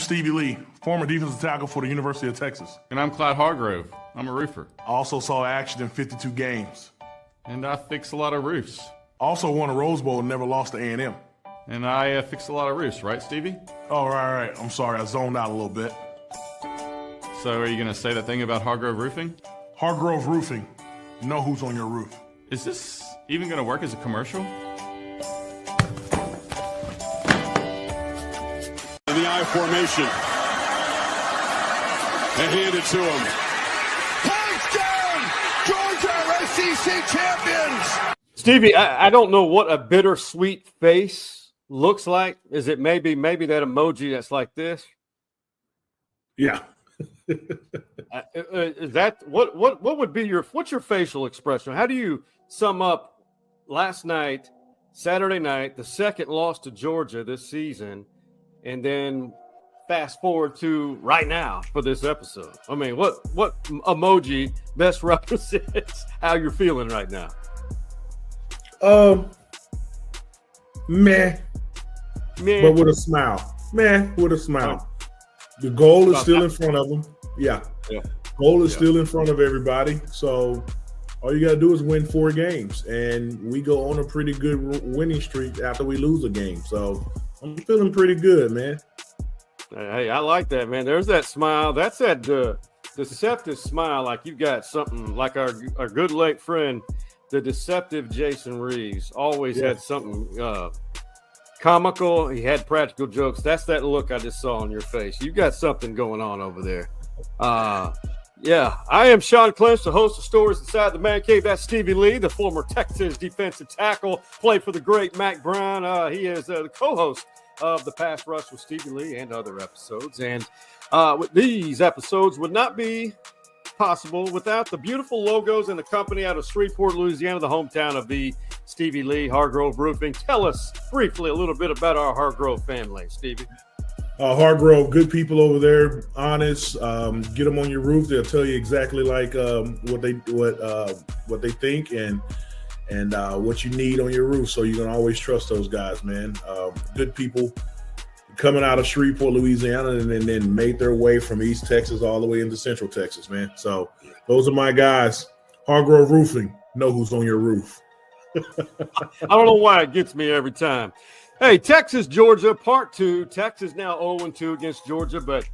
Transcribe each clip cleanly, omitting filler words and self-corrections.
Stevie Lee, former defensive tackle for the University of Texas. And I'm Clyde Hargrove. I'm a roofer. I also saw action in 52 games. And I fix a lot of roofs. Also won a Rose Bowl and never lost to A&M. And I fix a lot of roofs, right, Stevie? Oh, right. I'm sorry, I zoned out a little bit. So are you going to say that thing about Hargrove Roofing? Hargrove Roofing. Know who's on your roof. Is this even going to work as a commercial? In the I formation. They hand it to him. Touchdown! Georgia, SEC champions! Stevie, I don't know what a bittersweet face looks like. Is it maybe that emoji that's like this? Yeah. Is that what would be what's your facial expression? How do you sum up last night, Saturday night, the second loss to Georgia this season, and then fast forward to right now for this episode? I mean, what emoji best represents how you're feeling right now? Meh. But with a smile. Meh, with a smile. The goal is still in front of them. Yeah. Goal is still in front of everybody. So all you got to do is win 4 games. And we go on a pretty good winning streak after we lose a game. So I'm feeling pretty good, man. Hey, I like that, man. There's that smile. That's that deceptive smile, like you've got something like our good late friend, the deceptive Jason Reeves, always had something comical. He had practical jokes. That's that look I just saw on your face. You got something going on over there. I am Sean Clinch, the host of Stories Inside the Man Cave. That's Stevie Lee, the former Texas defensive tackle, played for the great Mac Brown. He is the co-host of the Pass Rush with Stevie Lee and other episodes. And these episodes would not be possible without the beautiful logos and the company out of Shreveport, Louisiana, the hometown of the Stevie Lee, Hargrove Roofing. Tell us briefly a little bit about our Hargrove family, Stevie. Hargrove, good people over there, honest. Get them on your roof; they'll tell you exactly like what they think and what you need on your roof. So you can always trust those guys, man. Good people coming out of Shreveport, Louisiana, and then made their way from East Texas all the way into Central Texas, man. So those are my guys. Hargrove Roofing, know who's on your roof. I don't know why it gets me every time. Hey, Texas, Georgia, part 2. Texas now 0-2 against Georgia, but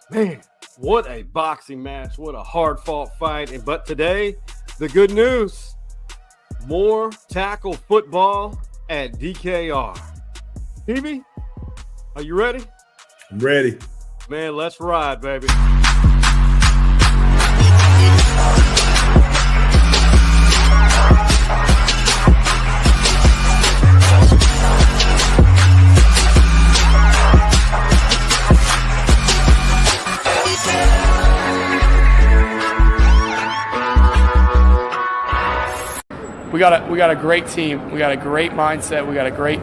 man, what a boxing match. What a hard-fought fight. But today, the good news, more tackle football at DKR. Stevie, are you ready? I'm ready. Man, let's ride, baby. We got a great team. We got a great mindset. We got a great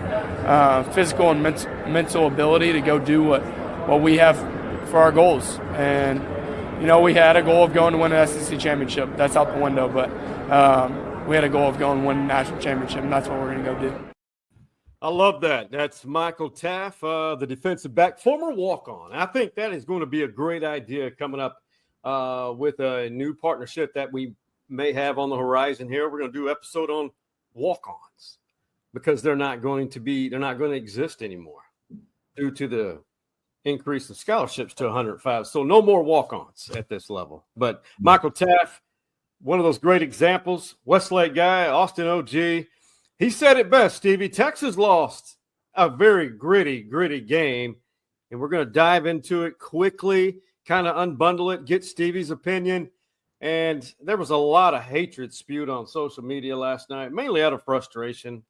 physical and mental ability to go do what we have for our goals. And, we had a goal of going to win an SEC championship. That's out the window. But we had a goal of going to win a national championship, and that's what we're going to go do. I love that. That's Michael Taff, the defensive back, former walk-on. I think that is going to be a great idea coming up with a new partnership that we may have on the horizon here. We're going to do an episode on walk-ons because they're not going to exist anymore due to the increase of scholarships to 105. So no more walk-ons at this level. But Michael Taff, one of those great examples, Westlake guy, Austin OG, he said it best, Stevie. Texas lost a very gritty game, and we're going to dive into it quickly, kind of unbundle it, get Stevie's opinion. And there was a lot of hatred spewed on social media last night, mainly out of frustration.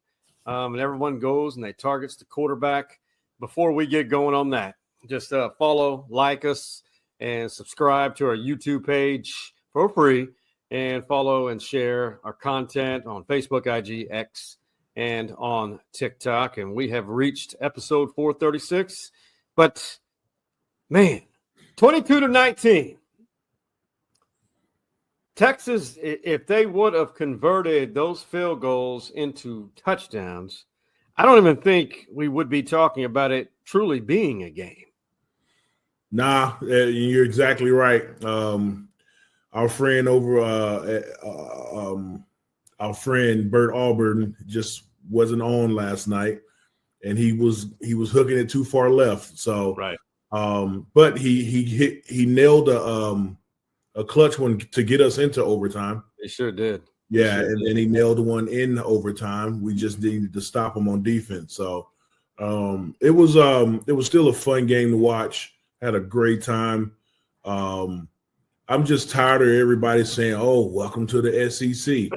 And everyone goes and they targets the quarterback. Before we get going on that, just follow, like us, and subscribe to our YouTube page for free. And follow and share our content on Facebook, IG, X, and on TikTok. And we have reached episode 436. But, man, 22-19. Texas, if they would have converted those field goals into touchdowns, I don't even think we would be talking about it truly being a game. Nah, you're exactly right. Our friend our friend Bert Auburn just wasn't on last night, and he was hooking it too far left. So, Right. But he nailed a clutch one to get us into overtime. He sure did. Yeah, and he nailed one in overtime. We just needed to stop him on defense. So it was still a fun game to watch. Had a great time. I'm just tired of everybody saying, "Oh, welcome to the SEC."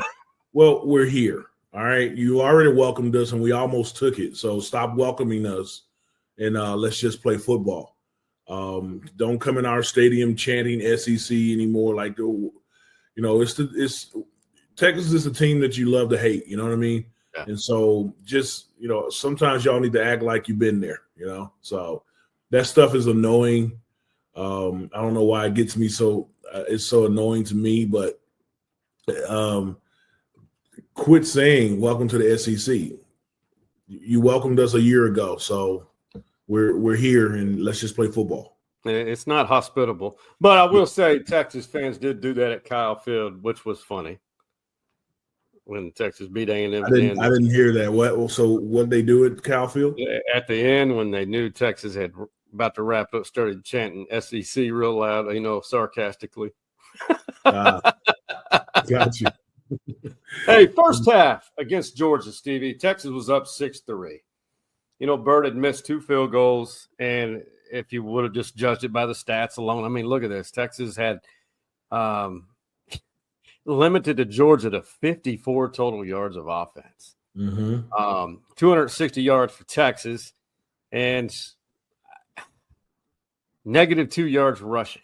Well, we're here. All right. You already welcomed us and we almost took it. So stop welcoming us and let's just play football. Don't come in our stadium chanting SEC anymore. Like, it's Texas is a team that you love to hate. You know what I mean? Yeah. And so just, sometimes y'all need to act like you've been there, So that stuff is annoying. I don't know why it gets me it's so annoying to me, but quit saying welcome to the SEC. You welcomed us a year ago, so we're here and let's just play football. It's not hospitable, but I will say Texas fans did do that at Kyle Field, which was funny when Texas beat A&M. I didn't hear that. So what did they do at Kyle Field? At the end, when they knew Texas had about to wrap up, started chanting SEC real loud, sarcastically. Got you. Hey, first half against Georgia, Stevie, Texas was up 6-3. Burt had missed 2 field goals, and if you would have just judged it by the stats alone, I mean, look at this. Texas had limited to Georgia to 54 total yards of offense. 260 yards for Texas, and -2 yards rushing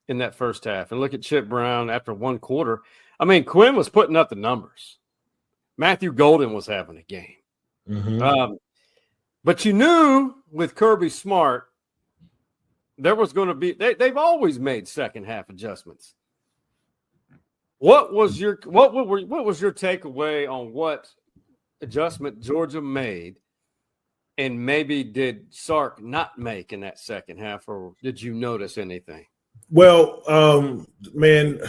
in that first half. And look at Chip Brown after 1 quarter. I mean, Quinn was putting up the numbers. Matthew Golden was having a game. But you knew with Kirby Smart, there was going to be they've always made second half adjustments. What was your takeaway on what adjustment Georgia made, and maybe did Sark not make in that second half, or did you notice anything? Well, man,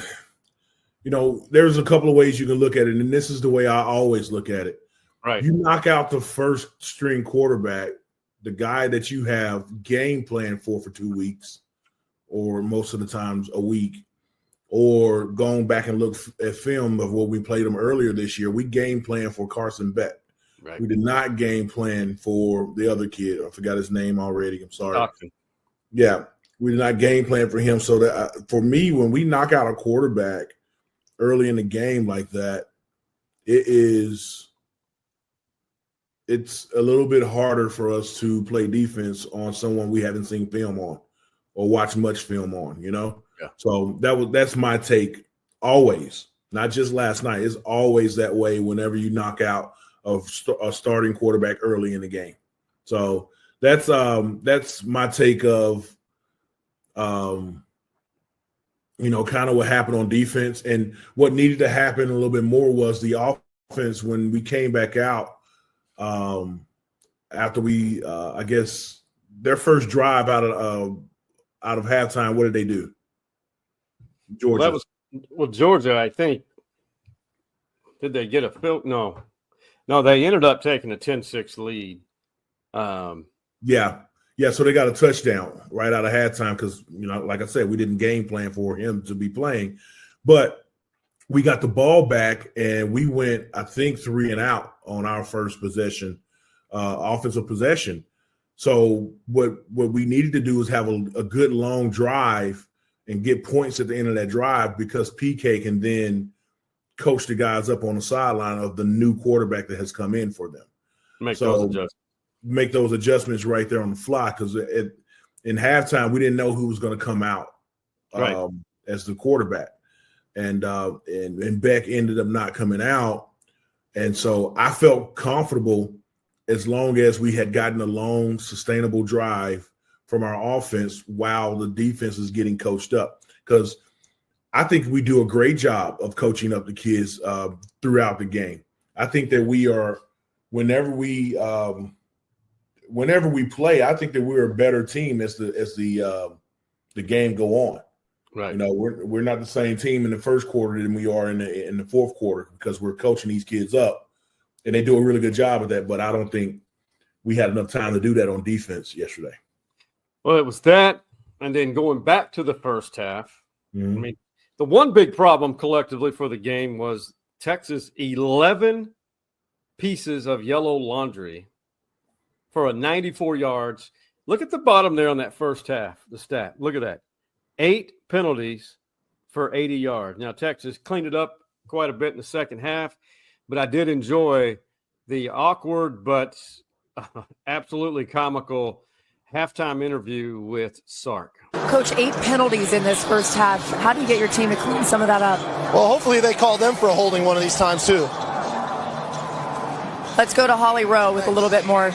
there's a couple of ways you can look at it, and this is the way I always look at it. Right. You knock out the first string quarterback, the guy that you have game plan for 2 weeks, or most of the times a week, or going back and look at film of what we played him earlier this year. We game plan for Carson Beck. Right. We did not game plan for the other kid. I forgot his name already. I'm sorry. Stockton. Yeah, we did not game plan for him. So that for me, when we knock out a quarterback early in the game like that, it's a little bit harder for us to play defense on someone we haven't seen film on or watch much film on, Yeah. So that's my take always, not just last night. It's always that way whenever you knock out a starting quarterback early in the game. So that's my take of, kind of what happened on defense, and what needed to happen a little bit more was the offense when we came back out. After we, I guess, their first drive out of halftime, what did they do? Georgia. Georgia, I think. Did they get a field? No, they ended up taking a 10-6 lead. Yeah. So they got a touchdown right out of halftime because, like I said, we didn't game plan for him to be playing, but we got the ball back and we went, I think, 3 and out on our first possession, offensive possession. So what we needed to do is have a good long drive and get points at the end of that drive, because PK can then coach the guys up on the sideline of the new quarterback that has come in for them. Make those adjustments right there on the fly, because in halftime we didn't know who was going to come out as the quarterback. And Beck ended up not coming out. And so I felt comfortable as long as we had gotten a long, sustainable drive from our offense while the defense is getting coached up. Because I think we do a great job of coaching up the kids throughout the game. I think that we are, whenever we whenever we play, I think that we're a better team as the game go on. Right. You know, we're not the same team in the first quarter than we are in the fourth quarter because we're coaching these kids up, and they do a really good job of that. But I don't think we had enough time to do that on defense yesterday. Well, it was that, and then going back to the first half. Mm-hmm. I mean, the one big problem collectively for the game was Texas 11 pieces of yellow laundry for a 94 yards. Look at the bottom there on that first half, the stat. Look at that. 8 penalties for 80 yards. Now, Texas cleaned it up quite a bit in the second half, but I did enjoy the awkward but absolutely comical halftime interview with Sark. Coach, 8 penalties in this first half. How do you get your team to clean some of that up? Well, hopefully they call them for a holding one of these times, too. Let's go to Holly Rowe with a little bit more.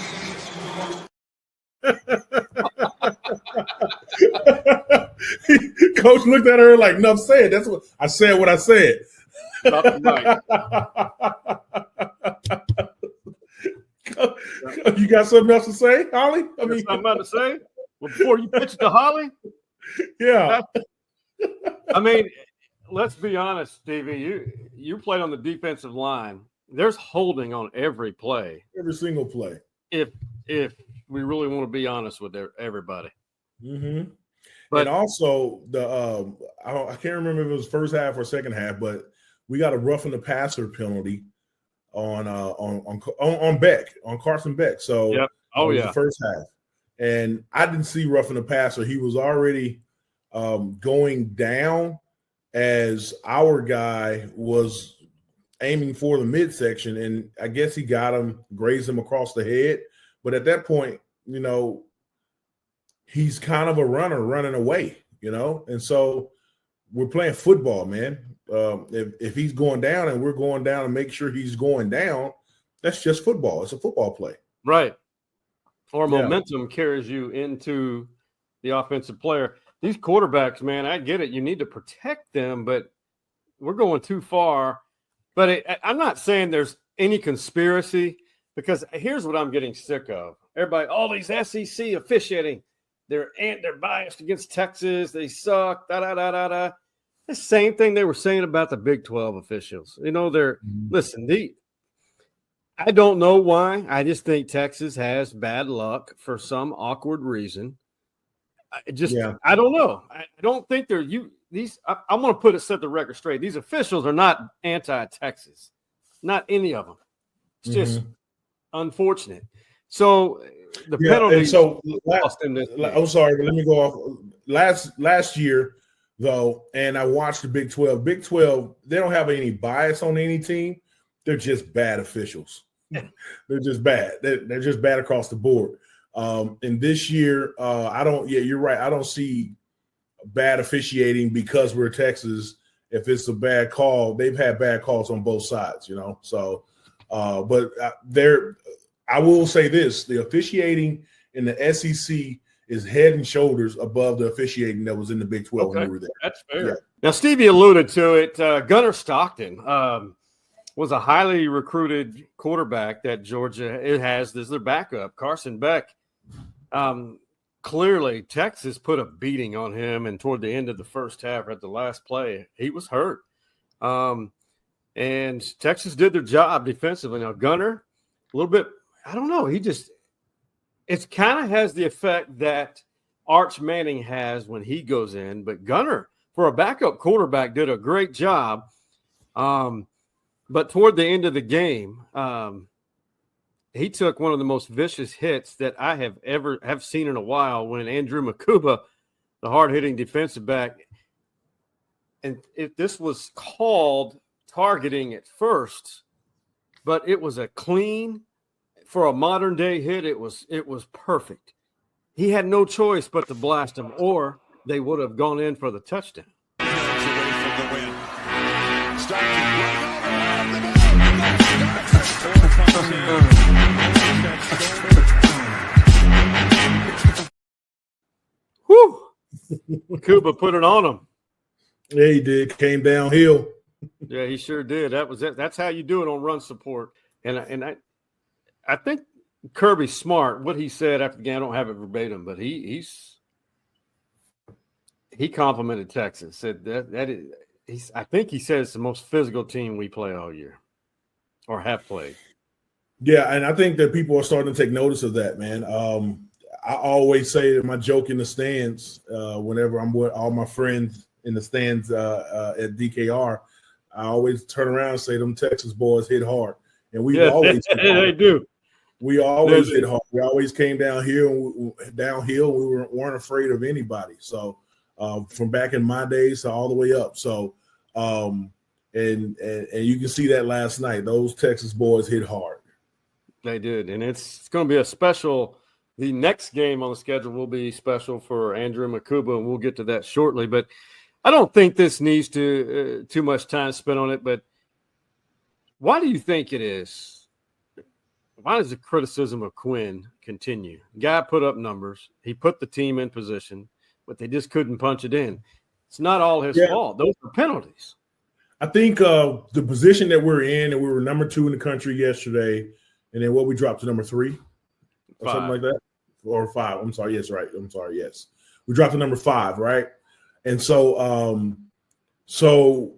Coach looked at her like, "Enough said." That's what I said. What I said. Right. You got something else to say, Holly? I mean, something about to say? Well, before you pitch it to Holly? Yeah. I mean, let's be honest, Stevie. You played on the defensive line. There's holding on every play. Every single play. If we really want to be honest with everybody. Mm-hmm. But and also the I can't remember if it was first half or second half, but we got a roughing the passer penalty on Beck, on Carson Beck. So yep. Oh yeah, the first half, and I didn't see roughing the passer. He was already going down as our guy was aiming for the midsection, and I guess he got him, grazed him across the head. But at that point, you know, he's kind of a runner running away, you know, and so we're playing football, man. If he's going down and we're going down and make sure he's going down, that's just football. It's a football play. Right. Or momentum carries you into the offensive player. These quarterbacks, man, I get it. You need to protect them, but we're going too far. But I'm not saying there's any conspiracy, because here's what I'm getting sick of. Everybody, all these SEC officiating, they're biased against Texas. They suck, da-da-da-da-da. The same thing they were saying about the Big 12 officials. You know, listen, I don't know why. I just think Texas has bad luck for some awkward reason. I don't know. I don't think they're I'm going to set the record straight. These officials are not anti-Texas. Not any of them. It's just unfortunate. So the penalty. So I'm sorry, but let me go off. Last year, though, and I watched the Big 12. Big 12, they don't have any bias on any team. They're just bad officials. They're just bad. They're just bad across the board. And this year, you're right. I don't see bad officiating because we're Texas. If it's a bad call, they've had bad calls on both sides, you know. So, but I will say this: the officiating in the SEC is head and shoulders above the officiating that was in the Big 12 when we were there. That's fair. Yeah. Now, Stevie alluded to it. Gunnar Stockton was a highly recruited quarterback that Georgia has as their backup. Carson Beck, clearly Texas put a beating on him, and toward the end of the first half at the last play, he was hurt. And Texas did their job defensively. Now, Gunnar, a little bit, I don't know, it kind of has the effect that Arch Manning has when he goes in, but Gunnar, for a backup quarterback, did a great job. But toward the end of the game, he took one of the most vicious hits that I have seen in a while when Andrew Makuba, the hard-hitting defensive back, and this was called targeting at first, but it was a clean, for a modern-day hit, it was perfect. He had no choice but to blast him, or they would have gone in for the touchdown. Whew. Kuba put it on him. Yeah, he did. Came downhill. Yeah, he sure did. That was it. That's how you do it on run support. And I think Kirby Smart, what he said after the game, I don't have it verbatim, but he complimented Texas. Said that is, I think he said it's the most physical team we play all year or have played. Yeah, and I think that people are starting to take notice of that, man. I always say that my joke in the stands, whenever I'm with all my friends in the stands at DKR, I always turn around and say them Texas boys hit hard. And we always hit hard. They do. We always hit hard. We always came downhill. We weren't afraid of anybody. So from back in my days to all the way up. So and you can see that last night. Those Texas boys hit hard. They did, and it's going to be a special. The next game on the schedule will be special for Andrew Makuba, and we'll get to that shortly. But I don't think this needs to too much time spent on it. But why do you think it is? Why does the criticism of Quinn continue? Guy put up numbers. He put the team in position, but they just couldn't punch it in. It's not all his fault. Those are penalties. I think the position that we're in, and we were number 2 in the country yesterday, and then we dropped to number 3 or something like that, or 5. I'm sorry. Yes, right. I'm sorry. Yes, we dropped to number 5, right? And so, so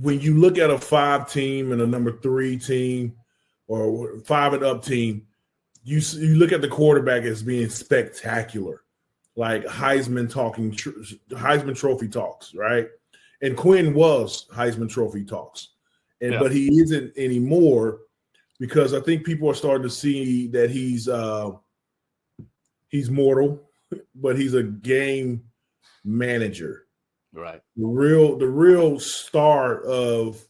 when you look at a 5 team and a number 3 team or 5 and up team, you look at the quarterback as being spectacular, like Heisman Trophy talks, right? And Quinn was Heisman Trophy talks, but he isn't anymore because I think people are starting to see that he's mortal, but he's a game manager. Right. The real star of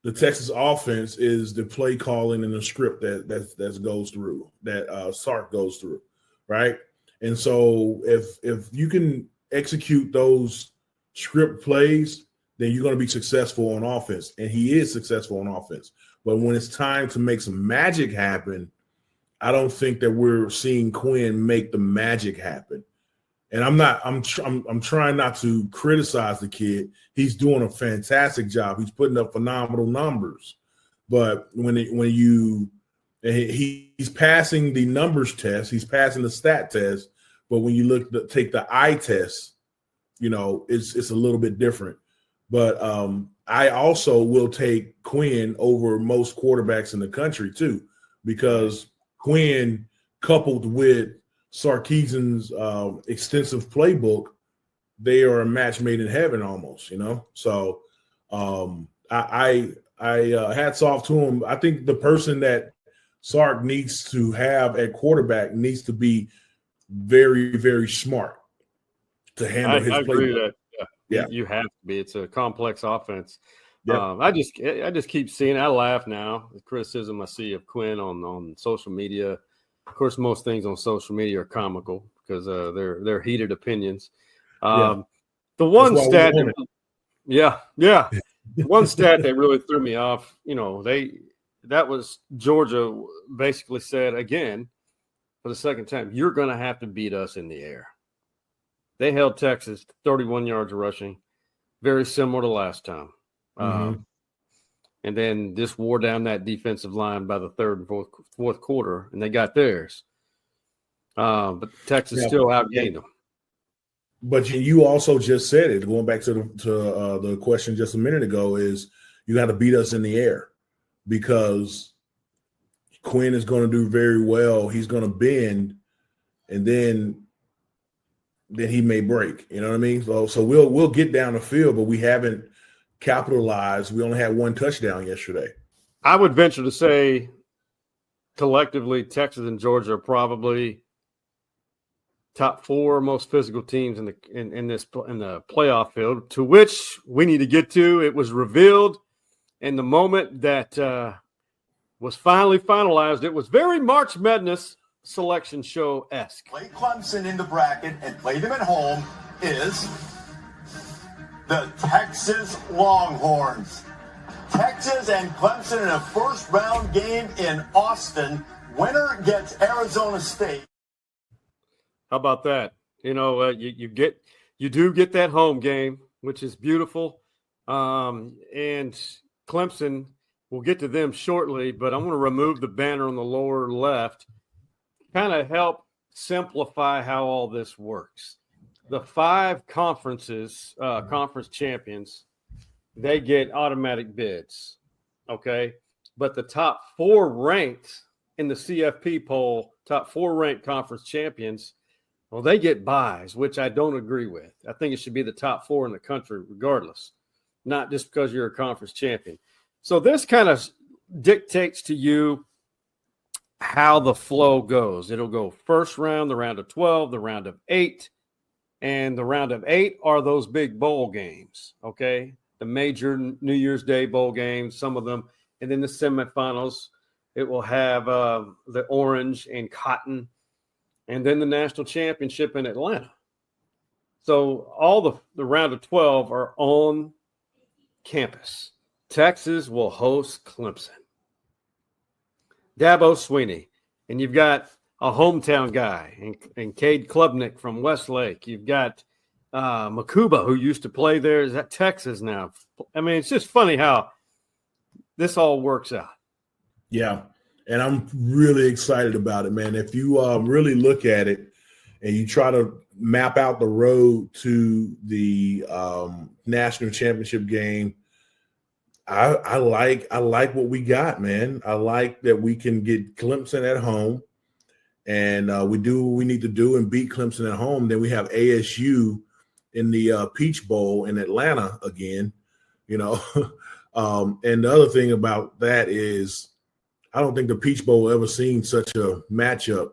the Texas offense is the play calling and the script that goes through, that Sark goes through, right? And so if you can execute those script plays, then you're going to be successful on offense. And he is successful on offense. But when it's time to make some magic happen, I don't think that we're seeing Quinn make the magic happen. And I'm trying not to criticize the kid. He's doing a fantastic job. He's putting up phenomenal numbers. But he's passing the numbers test, he's passing the stat test. But when you take the eye test, it's a little bit different. But I also will take Quinn over most quarterbacks in the country too, because Quinn, coupled with Sarkisian's extensive playbook, they are a match made in heaven almost, So I hats off to him. I think the person that Sark needs to have at quarterback needs to be very, very smart to handle his playbook. I agree with that. Yeah, you have to be. It's a complex offense. Yeah. I just keep seeing. I laugh now. The criticism I see of Quinn on social media. Of course, most things on social media are comical because they're heated opinions. The one stat, one stat that really threw me off. That was Georgia basically said again for the second time, you're going to have to beat us in the air. They held Texas 31 yards of rushing, very similar to last time. And then just wore down that defensive line by the third and fourth quarter, and they got theirs. But Texas still outgained them. But you also just said it, going back to the question just a minute ago, is you got to beat us in the air because Quinn is going to do very well. He's going to bend, and then he may break. You know what I mean? So we'll get down the field, but we haven't capitalized. We only had one touchdown yesterday. I would venture to say collectively Texas and Georgia are probably top 4 most physical teams in the playoff field, to which we need to get to. It was revealed in the moment that was finally finalized. It was very March Madness selection show-esque. Play Clemson in the bracket and play them at home is the Texas Longhorns. Texas and Clemson in a first-round game in Austin. Winner gets Arizona State. How about that? You do get that home game, which is beautiful. And Clemson We'll get to them shortly, but I'm going to remove the banner on the lower left, kind of help simplify how all this works. The 5 conferences, conference champions, they get automatic bids, okay? But the top 4 ranked in the CFP poll, top 4 ranked conference champions, well, they get buys, which I don't agree with. I think it should be the top 4 in the country regardless, not just because you're a conference champion. So this kind of dictates to you how the flow goes. It'll go first round, the round of 12, the round of 8, and the round of 8 are those big bowl games, okay? The major New Year's Day bowl games, some of them, and then the semifinals. It will have the orange and cotton, and then the national championship in Atlanta. So all the round of 12 are on campus. Texas will host Clemson. Dabo Sweeney, and you've got a hometown guy, and Cade Klubnik from Westlake. You've got Makuba, who used to play there, is at Texas now. I mean, it's just funny how this all works out. Yeah, and I'm really excited about it, man. If you really look at it and you try to map out the road to the national championship game, I like what we got, man. I like that we can get Clemson at home, and we do what we need to do and beat Clemson at home. Then we have ASU in the Peach Bowl in Atlanta again, you know. And the other thing about that is I don't think the Peach Bowl ever seen such a matchup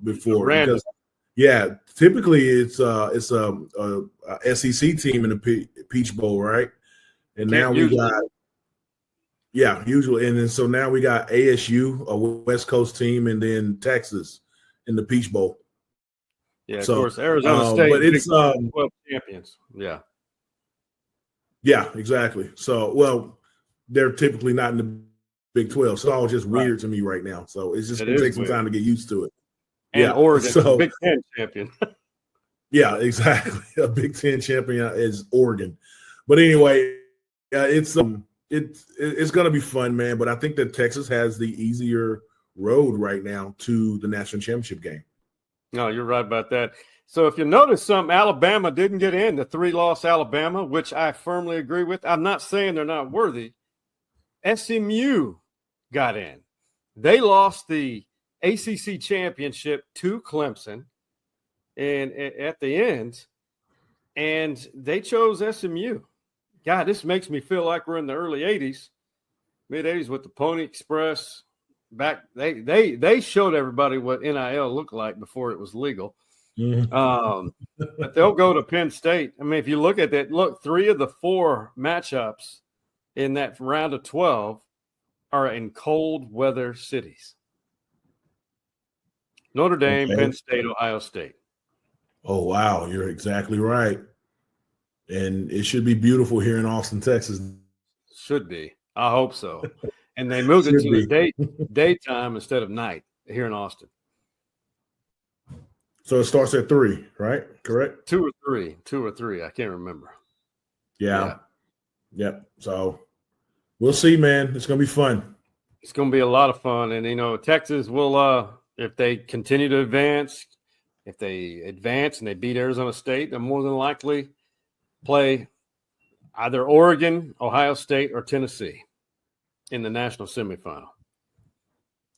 before. Because, yeah, typically it's a SEC team in the Peach Bowl, right? And now we got, usually. And then so now we got ASU, a West Coast team, and then Texas in the Peach Bowl. Yeah, of course, Arizona State, but it's 12 champions. Yeah. Yeah, exactly. So, well, they're typically not in the Big 12. So it's all just weird to me right now. So it's just going to take some time to get used to it. And Oregon, so, Big 10 champion. Yeah, exactly. A Big 10 champion is Oregon. But anyway, it's going to be fun, man. But I think that Texas has the easier road right now to the national championship game. No, you're right about that. So if you notice Alabama didn't get in, the 3-loss Alabama, which I firmly agree with. I'm not saying they're not worthy. SMU got in. They lost the ACC championship to Clemson and at the end, and they chose SMU. God, this makes me feel like we're in the early 80s, mid-80s with the Pony Express. Back they showed everybody what NIL looked like before it was legal. Mm-hmm. But they'll go to Penn State. I mean, if you look at that, 3 of the 4 matchups in that round of 12 are in cold weather cities. Notre Dame, Penn State, Ohio State. Oh, wow. You're exactly right. And it should be beautiful here in Austin, Texas. Should be. I hope so. And they moved it to the daytime instead of night here in Austin. So it starts at 3, right? Correct? 2 or 3. I can't remember. Yeah. Yep. So we'll see, man. It's going to be fun. It's going to be a lot of fun. And, Texas will, if they continue to advance, if they advance and they beat Arizona State, they'll more than likely play either Oregon, Ohio State, or Tennessee in the national semifinal.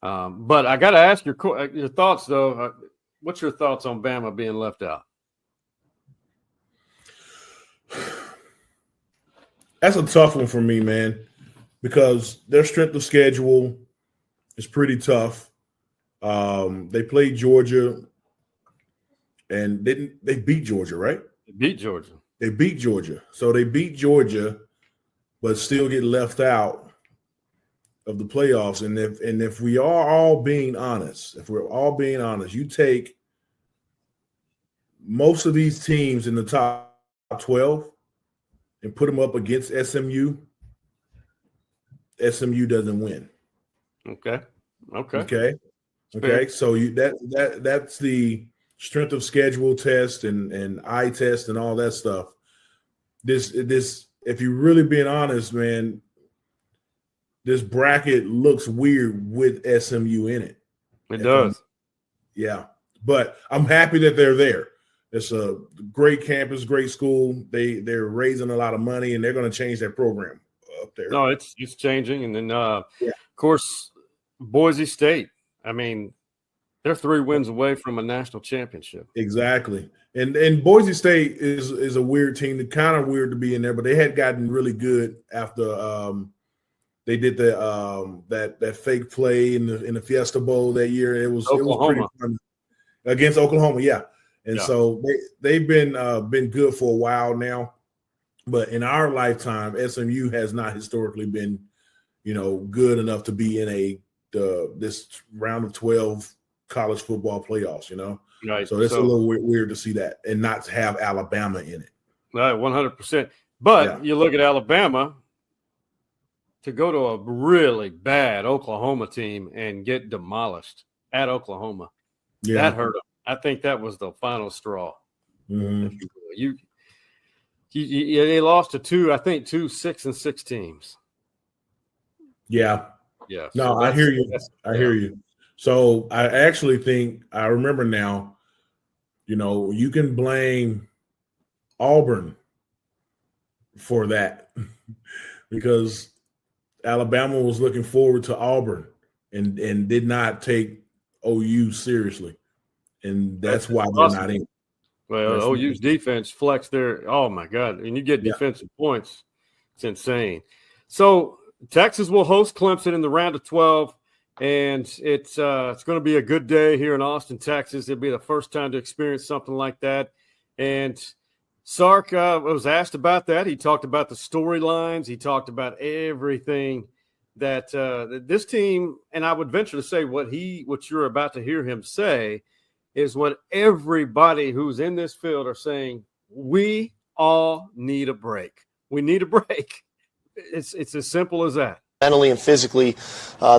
But I got to ask your thoughts, though. What's your thoughts on Bama being left out? That's a tough one for me, man, because their strength of schedule is pretty tough. They played Georgia, and they beat Georgia, right? They beat Georgia. They beat Georgia. So they beat Georgia, but still get left out of the playoffs. And if we are all being honest, you take most of these teams in the top 12 and put them up against SMU, SMU doesn't win. Okay. So that's the strength of schedule test and eye test and all that stuff. This, if you're really being honest, man, this bracket looks weird with SMU in it. It does. Yeah, but I'm happy that they're there. It's a great campus, great school. They're raising a lot of money, and they're going to change their program up there. No, it's changing. And then, of course, Boise State. I mean, they're 3 wins away from a national championship. Exactly. And Boise State is a weird team. It's kind of weird to be in there, but they had gotten really good after they did the that fake play in the Fiesta Bowl that year. It was pretty fun against Oklahoma, yeah. And so they've been good for a while now. But in our lifetime, SMU has not historically been, good enough to be in this round of 12 college football playoffs, Right. So it's a little weird to see that and not to have Alabama in it. Right, 100%. But you look at Alabama, to go to a really bad Oklahoma team and get demolished at Oklahoma, that hurt them. I think that was the final straw. Mm-hmm. They lost to 2 6-6 teams. Yeah. Yeah. No, I hear you. I hear you. So I actually think I remember now, you can blame Auburn for that because Alabama was looking forward to Auburn and did not take OU seriously. And that's why they're not in. Well, OU's defense flexed their – oh, my God. And you get defensive points. It's insane. So Texas will host Clemson in the round of 12. And it's going to be a good day here in Austin, Texas. It'll be the first time to experience something like that. And Sark was asked about that. He talked about the storylines. He talked about everything that this team, and I would venture to say what you're about to hear him say is what everybody who's in this field are saying. We all need a break. We need a break. It's as simple as that. Mentally and physically,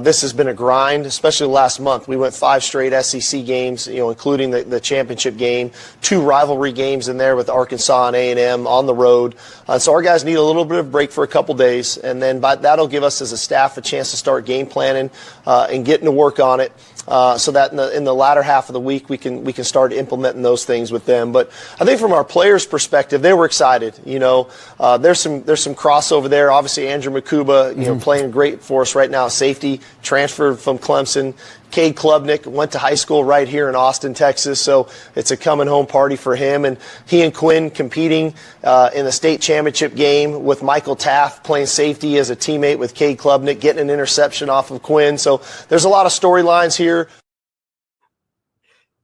this has been a grind, especially last month. We went 5 straight SEC games, including the championship game, 2 rivalry games in there with Arkansas and A&M on the road. So our guys need a little bit of break for a couple days, and then that'll give us as a staff a chance to start game planning and getting to work on it. So that in the latter half of the week we can start implementing those things with them. But I think from our players' perspective, they were excited. There's some crossover there. Obviously, Andrew Makuba, playing great for us right now. Safety transferred from Clemson. Cade Klubnik went to high school right here in Austin, Texas, so it's a coming home party for him. And he and Quinn competing in the state championship game with Michael Taft playing safety as a teammate with Cade Klubnik, getting an interception off of Quinn. So there's a lot of storylines here.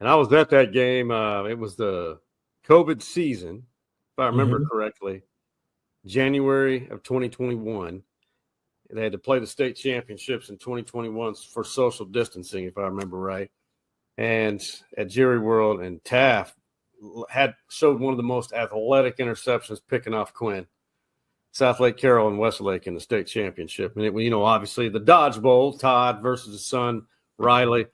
And I was at that game. It was the COVID season, if I remember correctly, January of 2021. They had to play the state championships in 2021 for social distancing, if I remember right. And at Jerry World, and Taft showed one of the most athletic interceptions picking off Quinn. South Lake Carroll and Westlake in the state championship. And it, obviously the Dodge Bowl, Todd versus his son, Riley.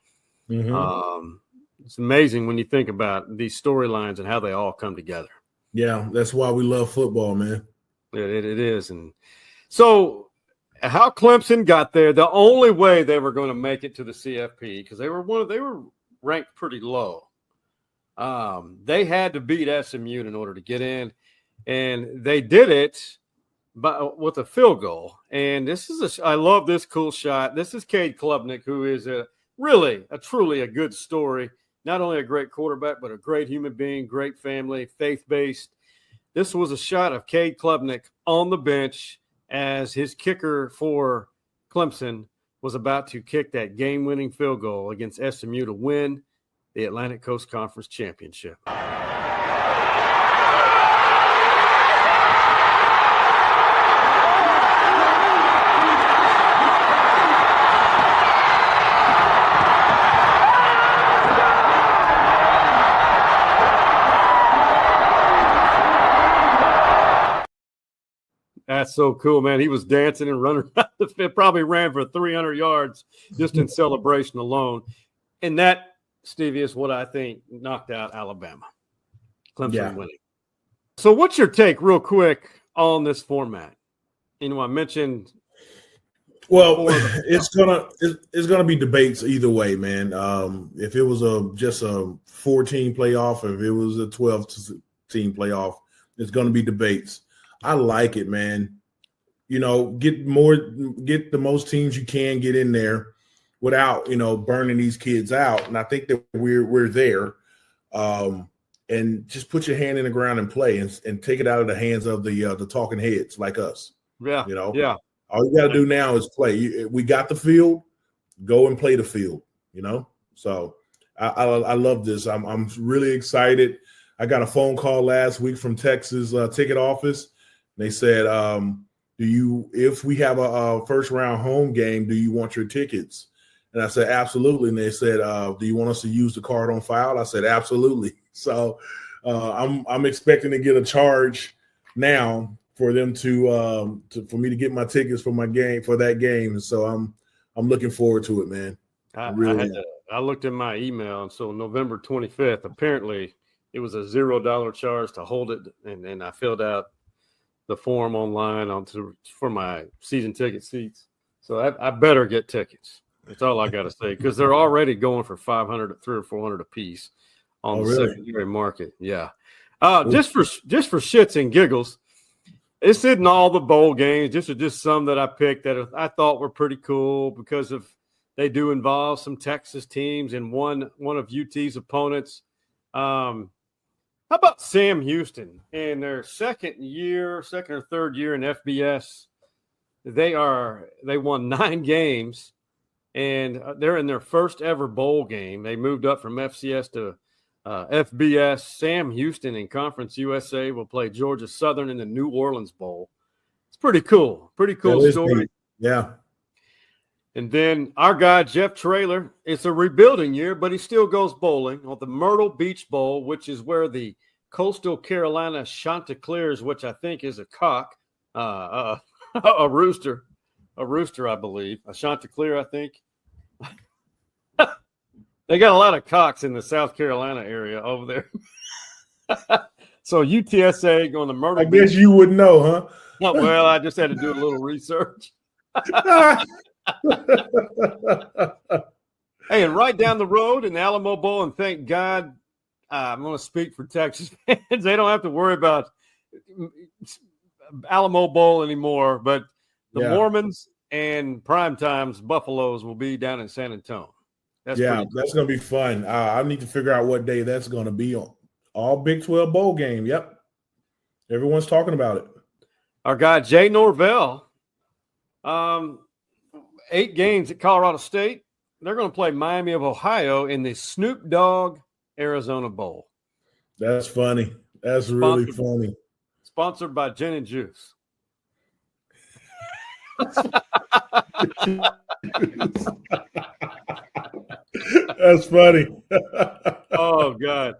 It's amazing when you think about these storylines and how they all come together. Yeah, that's why we love football, man. It is. And so how Clemson got there, the only way they were going to make it to the CFP, because they were ranked pretty low. They had to beat SMU in order to get in, and they did it with a field goal. And I love this cool shot. This is Cade Klubnik, who is truly a good story. Not only a great quarterback, but a great human being, great family, faith-based. This was a shot of Cade Klubnik on the bench as his kicker for Clemson was about to kick that game-winning field goal against SMU to win the Atlantic Coast Conference Championship. That's so cool, man. He was dancing and running around the field, probably ran for 300 yards just in celebration alone. And that, Stevie, is what I think knocked out Alabama. Clemson winning. So what's your take real quick on this format? I mentioned Well, it's gonna be debates either way, man. If it was just a 14 playoff, if it was a 12-team playoff, it's gonna be debates. I like it, man. You know, get the most teams you can get in there without, burning these kids out. And I think that we're there. And just put your hand in the ground and play and take it out of the hands of the talking heads like us. Yeah. Yeah. All you got to do now is play. We got the field, go and play the field, So I love this. I'm really excited. I got a phone call last week from Texas ticket office. They said, if we have a first round home game, do you want your tickets? And I said, absolutely. And they said, do you want us to use the card on file? I said, absolutely. So I'm expecting to get a charge now for them for me to get my tickets for that game. And so I'm looking forward to it, man. I looked in my email, and so November 25th, apparently it was a $0 charge to hold it, and I filled out the form online for my season ticket seats. So I better get tickets. That's all I got to say, because they're already going for $500, $300 or $400 a piece on the secondary market. Yeah. Just for shits and giggles, it's in all the bowl games. Just some that I picked that I thought were pretty cool because they do involve some Texas teams and one of UT's opponents. How about Sam Houston in their second or third year in FBS? They won 9 games, and they're in their first ever bowl game. They moved up from FCS to FBS. Sam Houston in Conference USA will play Georgia Southern in the New Orleans Bowl. It's pretty cool. Pretty cool story. Neat. Yeah. And then our guy, Jeff Traylor, it's a rebuilding year, but he still goes bowling on the Myrtle Beach Bowl, which is where the Coastal Carolina Chanticleers, which I think is a cock, a rooster, I believe, a Chanticleer, I think. They got a lot of cocks in the South Carolina area over there. So UTSA going to Myrtle Beach. I guess you would know, huh? Well, I just had to do a little research. Hey, and right down the road in the Alamo Bowl, and thank God, I'm going to speak for Texas fans. They don't have to worry about Alamo Bowl anymore, but the Mormons and Primetime's Buffaloes will be down in San Antonio. That's going to be fun. I need to figure out what day that's going to be on. All Big 12 bowl game. Yep. Everyone's talking about it. Our guy, Jay Norvell, 8 games at Colorado State. They're going to play Miami of Ohio in the Snoop Dogg Arizona Bowl. That's funny. That's really funny. Sponsored by Gin and Juice. That's funny. Oh, God.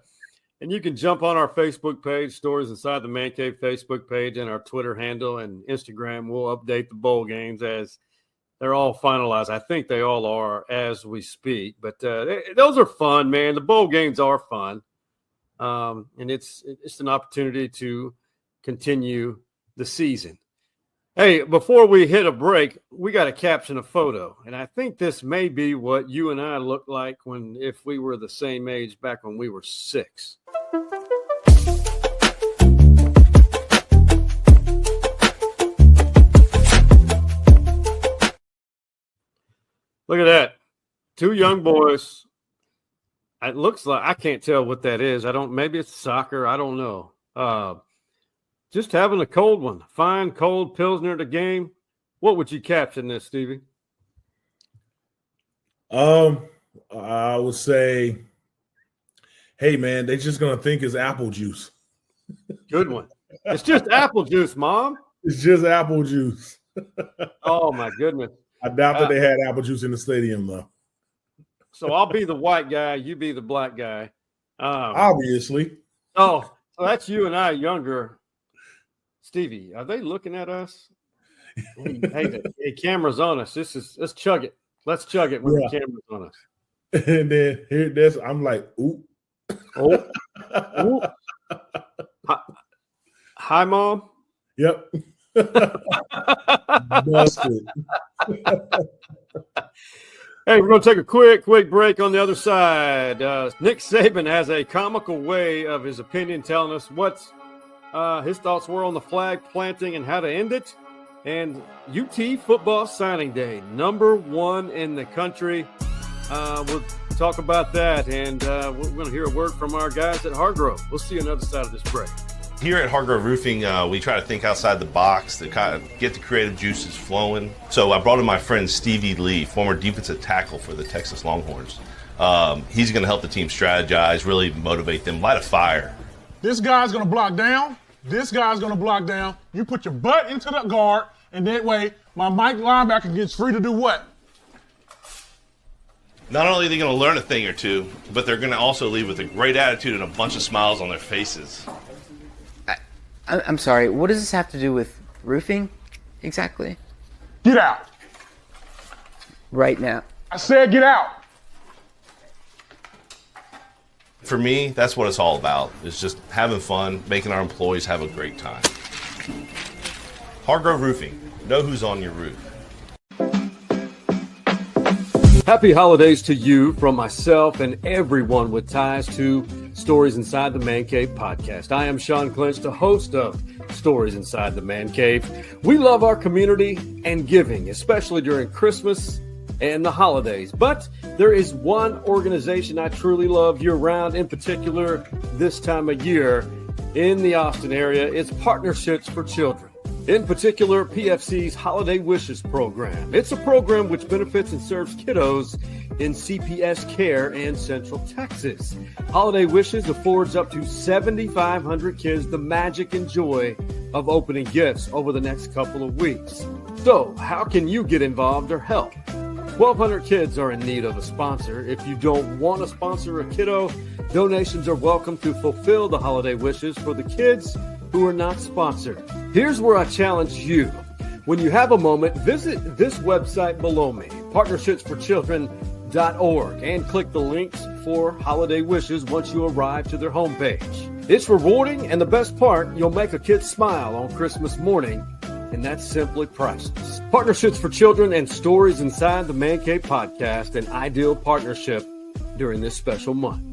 And you can jump on our Facebook page, Stories Inside the Man Cave Facebook page, and our Twitter handle and Instagram. We'll update the bowl games as they're all finalized. I think they all are as we speak. But those are fun, man. The bowl games are fun. And it's an opportunity to continue the season. Hey, before we hit a break, we got to caption a photo. And I think this may be what you and I looked like if we were the same age back when we were 6. Look at that. 2 young boys. It looks like, I can't tell what that is. Maybe it's soccer. I don't know. Just having a cold one. Fine, cold Pilsner at a game. What would you caption this, Stevie? I would say, hey, man, they're just going to think it's apple juice. Good one. It's just apple juice, Mom. It's just apple juice. Oh, my goodness. I doubt that they had apple juice in the stadium, though. So I'll be the white guy. You be the black guy. Obviously. Oh, so that's you and I younger. Stevie, are they looking at us? Hey, the camera's on us. Let's chug it. Let's chug it when the camera's on us. And then I'm like, ooh. Oh. Ooh. Hi, Mom. Yep. Busted. Hey, we're going to take a quick break. On the other side, Nick Saban has a comical way of his opinion, telling us what his thoughts were on the flag planting and how to end it. And UT football signing day, #1 in the country. We'll talk about that, and we're going to hear a word from our guys at Hargrove. We'll see you on the other side of this break. Here at Hargrove Roofing, we try to think outside the box to kind of get the creative juices flowing. So I brought in my friend Stevie Lee, former defensive tackle for the Texas Longhorns. He's going to help the team strategize, really motivate them, light a fire. This guy's going to block down. This guy's going to block down. You put your butt into the guard, and that way my Mike linebacker gets free to do what? Not only are they going to learn a thing or two, but they're going to also leave with a great attitude and a bunch of smiles on their faces. I'm sorry, what does this have to do with roofing exactly? Get out. Right now. I said get out. For me, that's what it's all about. It's just having fun, making our employees have a great time. Hargrove Roofing. Know who's on your roof. Happy holidays to you from myself and everyone with ties to Stories Inside the Man Cave podcast. I am Sean Clinch, the host of Stories Inside the Man Cave. We love our community and giving, especially during Christmas and the holidays. But there is one organization I truly love year-round, in particular this time of year in the Austin area. It's Partnerships for Children. In particular, PFC's Holiday Wishes program. It's a program which benefits and serves kiddos in CPS care in Central Texas. Holiday Wishes affords up to 7,500 kids the magic and joy of opening gifts over the next couple of weeks. So, how can you get involved or help? 1,200 kids are in need of a sponsor. If you don't want to sponsor a kiddo, donations are welcome to fulfill the holiday wishes for the kids who are not sponsored. Here's where I challenge you. When you have a moment, visit this website below me, partnershipsforchildren.org, and click the links for holiday wishes once you arrive to their homepage. It's rewarding, and the best part, you'll make a kid smile on Christmas morning, and that's simply priceless. Partnerships for Children and Stories Inside the Man Cave podcast, an ideal partnership during this special month.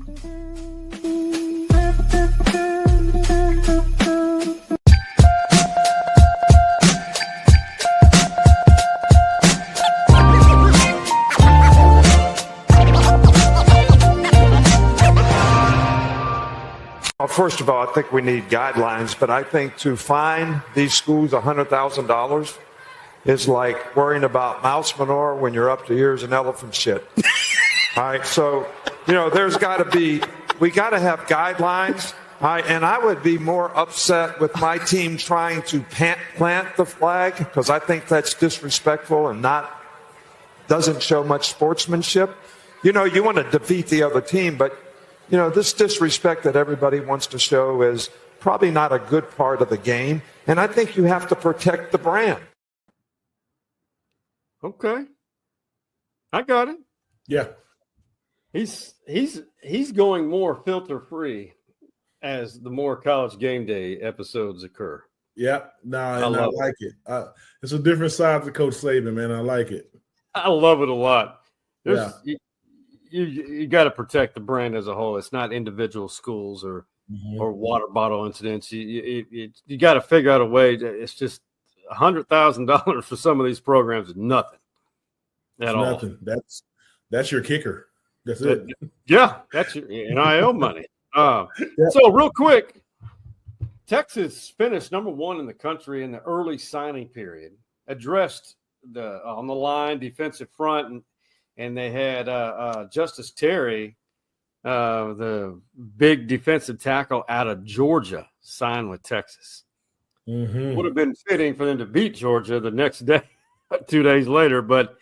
First of all, I think we need guidelines, but I think to fine these schools $100,000 is like worrying about mouse manure when you're up to ears in elephant shit. All right, so, there's got to be, we got to have guidelines. All right, and I would be more upset with my team trying to plant the flag because I think that's disrespectful and doesn't show much sportsmanship. You want to defeat the other team, but this disrespect that everybody wants to show is probably not a good part of the game. And I think you have to protect the brand. Okay. I got it. Yeah. He's going more filter free as the more College Game Day episodes occur. Yeah. I like it. It's a different side to Coach Saban, man. I like it. I love it a lot. Yeah. You got to protect the brand as a whole. It's not individual schools or water bottle incidents. You got to figure out a way. It's just $100,000 for some of these programs is nothing at all. Nothing. That's your kicker. That's it. Yeah, that's your NIL money. So real quick, Texas finished #1 in the country in the early signing period. Addressed the on the line defensive front and they had Justice Terry, the big defensive tackle out of Georgia, signed with Texas. Mm-hmm. Would have been fitting for them to beat Georgia the next day, 2 days later. But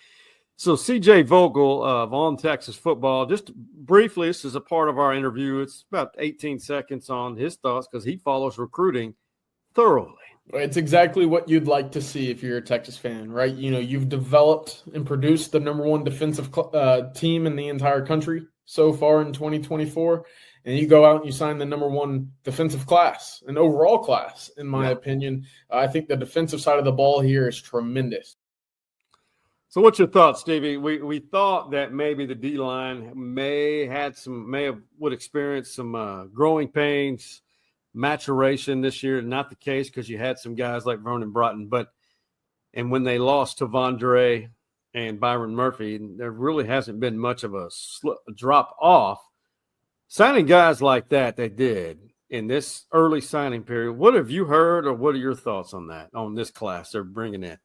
so C.J. Vogel of On Texas Football, just briefly, this is a part of our interview. It's about 18 seconds on his thoughts because he follows recruiting thoroughly. It's exactly what you'd like to see if you're a Texas fan, right? You've developed and produced the #1 defensive team in the entire country so far in 2024, and you go out and you sign the #1 defensive class, an overall class, in my opinion. I think the defensive side of the ball here is tremendous. So what's your thoughts, Stevie? We thought that maybe the D-line would experience some growing pains, maturation this year. Not the case because you had some guys like Vernon Broughton, and when they lost to Vondre and Byron Murphy, there really hasn't been much of a drop off. Signing guys like that, they did in this early signing period. What have you heard, or what are your thoughts on that, on this class they're bringing in?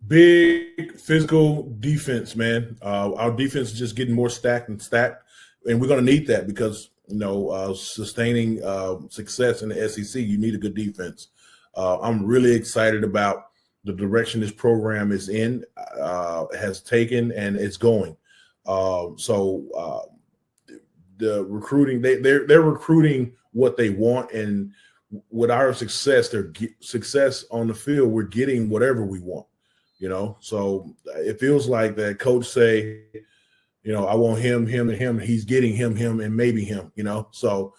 Big physical defense, man. Our defense is just getting more stacked, and we're going to need that because sustaining success in the SEC, you need a good defense. I'm really excited about the direction this program is in, has taken, and it's going. The recruiting, they're recruiting what they want, and with our success, success on the field, we're getting whatever we want. So it feels like that coach say, I want him, and him. He's getting him, and maybe him. So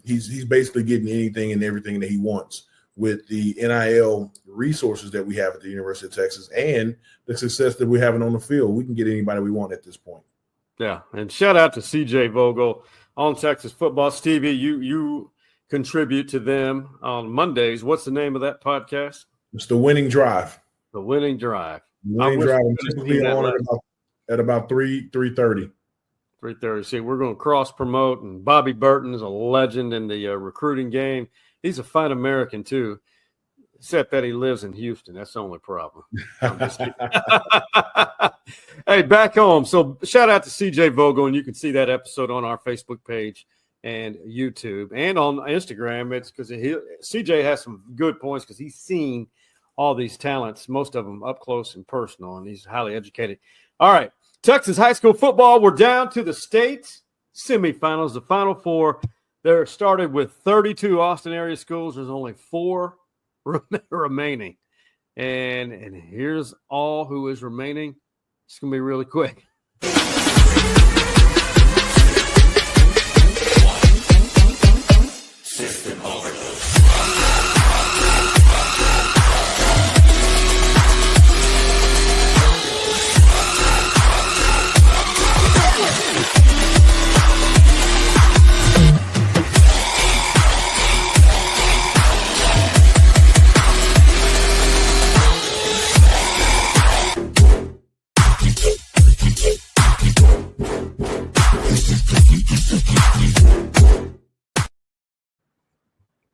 he's basically getting anything and everything that he wants with the NIL resources that we have at the University of Texas and the success that we're having on the field. We can get anybody we want at this point. Yeah, and shout out to CJ Vogel on Texas Football. Stevie, you contribute to them on Mondays. What's the name of that podcast? It's The Winning Drive. The Winning Drive. I'm typically on at about 3:30. 3:30. See, we're going to cross promote, and Bobby Burton is a legend in the recruiting game. He's a fine American too, except that he lives in Houston. That's the only problem. Hey, back home. So shout out to CJ Vogel, and you can see that episode on our Facebook page and YouTube and on Instagram. It's because CJ has some good points because he's seen all these talents, most of them up close and personal, and he's highly educated. All right, Texas high school football. We're down to the state semifinals, the Final Four. They're started with 32 Austin area schools. There's only 4 remaining. And here's all who is remaining. It's going to be really quick. System overdose.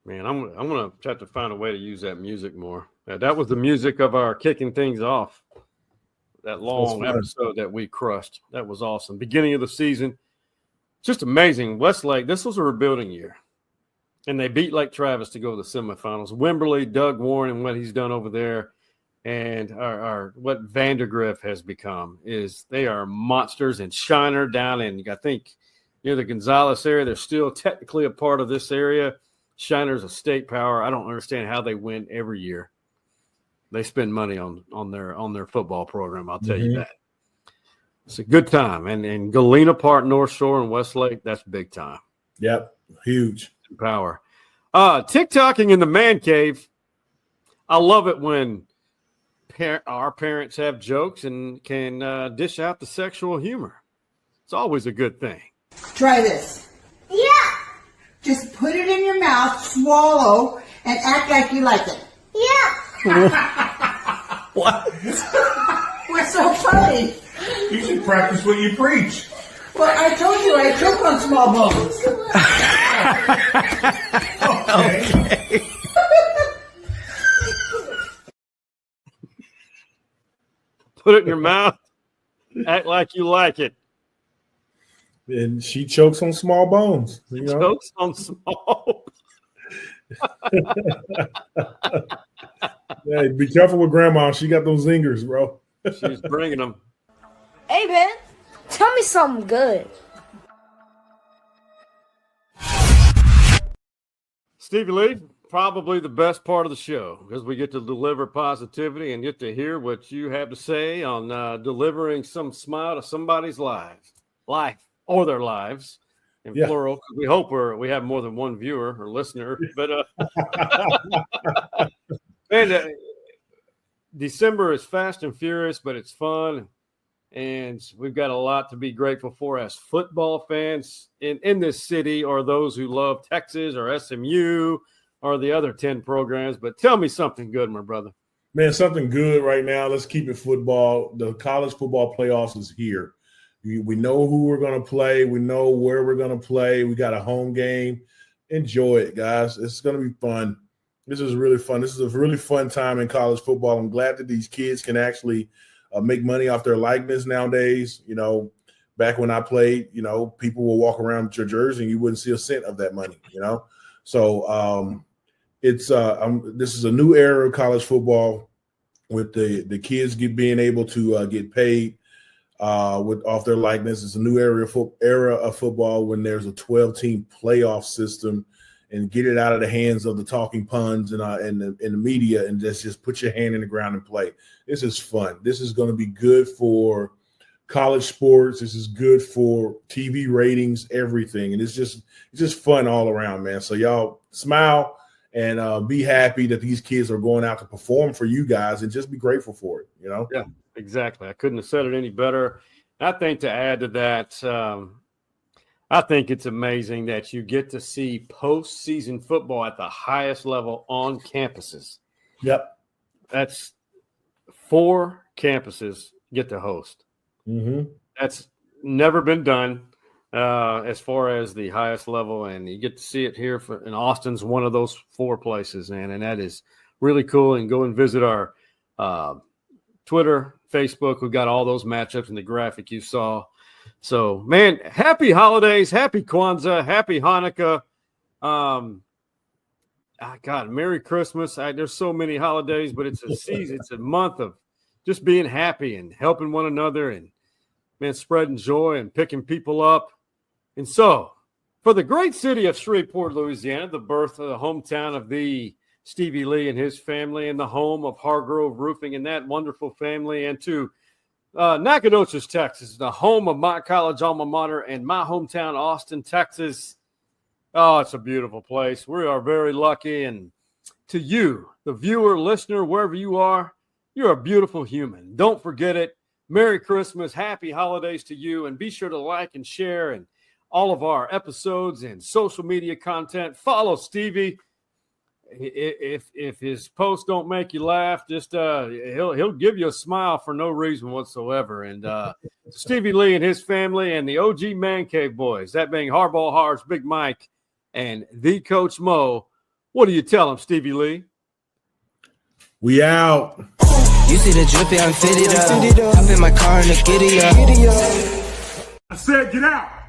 Man, I'm gonna try to find a way to use that music more. That was the music of our kicking things off. That long episode that we crushed. That was awesome. Beginning of the season, just amazing. Westlake, this was a rebuilding year, and they beat Lake Travis to go to the semifinals. Wimberley, Doug Warren, and what he's done over there, and our what Vandergriff has become is they are monsters. And Shiner down in I think near the Gonzales area, they're still technically a part of this area. Shiner's a state power. I don't understand how they win every year. They spend money on their football program. I'll tell you that. It's a good time. And Galena Park, North Shore, and Westlake, that's big time. Yep, huge power. TikToking in the man cave. I love it when our parents have jokes and can dish out the sexual humor. It's always a good thing. Try this. Yeah. Just put it in your mouth, swallow, and act like you like it. Yeah. What? What's so funny? You should practice what you preach. Well, I told you I choke on small bones. Okay. Put it in your mouth. Act like you like it. And she chokes on small bones. Chokes on small. Hey, be careful with grandma. She got those zingers, bro. She's bringing them. Hey, man, tell me something good. Stevie Lee, probably the best part of the show because we get to deliver positivity and get to hear what you have to say on delivering some smile to somebody's life or their lives in plural. We hope we have more than one viewer or listener. But man, December is fast and furious, but it's fun. And we've got a lot to be grateful for as football fans in this city, or those who love Texas or SMU or the other 10 programs. But tell me something good, my brother. Man, something good right now. Let's keep it football. The college football playoffs is here. We know who we're going to play. We know where we're going to play. We got a home game. Enjoy it, guys. It's going to be fun. This is really fun. This is a really fun time in college football. I'm glad that these kids can actually make money off their likeness nowadays. You know, back when I played, you know, people will walk around with your jersey and you wouldn't see a cent of that money, you know. So this is a new era of college football with the kids being able to get paid off their likeness. It's a new era of football when there's a 12-team playoff system, and get it out of the hands of the talking puns and the media, and just put your hand in the ground and play. This is fun. This is going to be good for college sports. This is good for TV ratings, everything. And it's just fun all around, man. So y'all smile and be happy that these kids are going out to perform for you guys, and just be grateful for it, you know? Yeah, exactly. I couldn't have said it any better. I think to add to that, I think it's amazing that you get to see postseason football at the highest level on campuses. Yep. That's 4 campuses get to host. Mm-hmm. That's never been done as far as the highest level, and you get to see it here in Austin's one of those 4 places, and that is really cool. And go and visit our Twitter, Facebook. We've got all those matchups in the graphic you saw. So, man, happy holidays, happy Kwanzaa, happy Hanukkah. God, Merry Christmas. There's so many holidays, but it's a season, it's a month of just being happy and helping one another and, man, spreading joy and picking people up. And so, for the great city of Shreveport, Louisiana, the birth of the hometown of the Stevie Lee and his family, and the home of Hargrove Roofing and that wonderful family, and to Nacogdoches, Texas, the home of my college alma mater and my hometown, Austin, Texas. Oh, it's a beautiful place. We are very lucky. And to you, the viewer, listener, wherever you are, you're a beautiful human. Don't forget it. Merry Christmas. Happy holidays to you. And be sure to like and share and all of our episodes and social media content. Follow Stevie. If his posts don't make you laugh, just he'll give you a smile for no reason whatsoever. And Stevie Lee and his family and the OG Man Cave boys, that being Hardball Hards, Big Mike, and the Coach Mo. What do you tell him, Stevie Lee? We out. You see the drippy, I'm fitted up. Hop in my car and the giddy up. I said get out.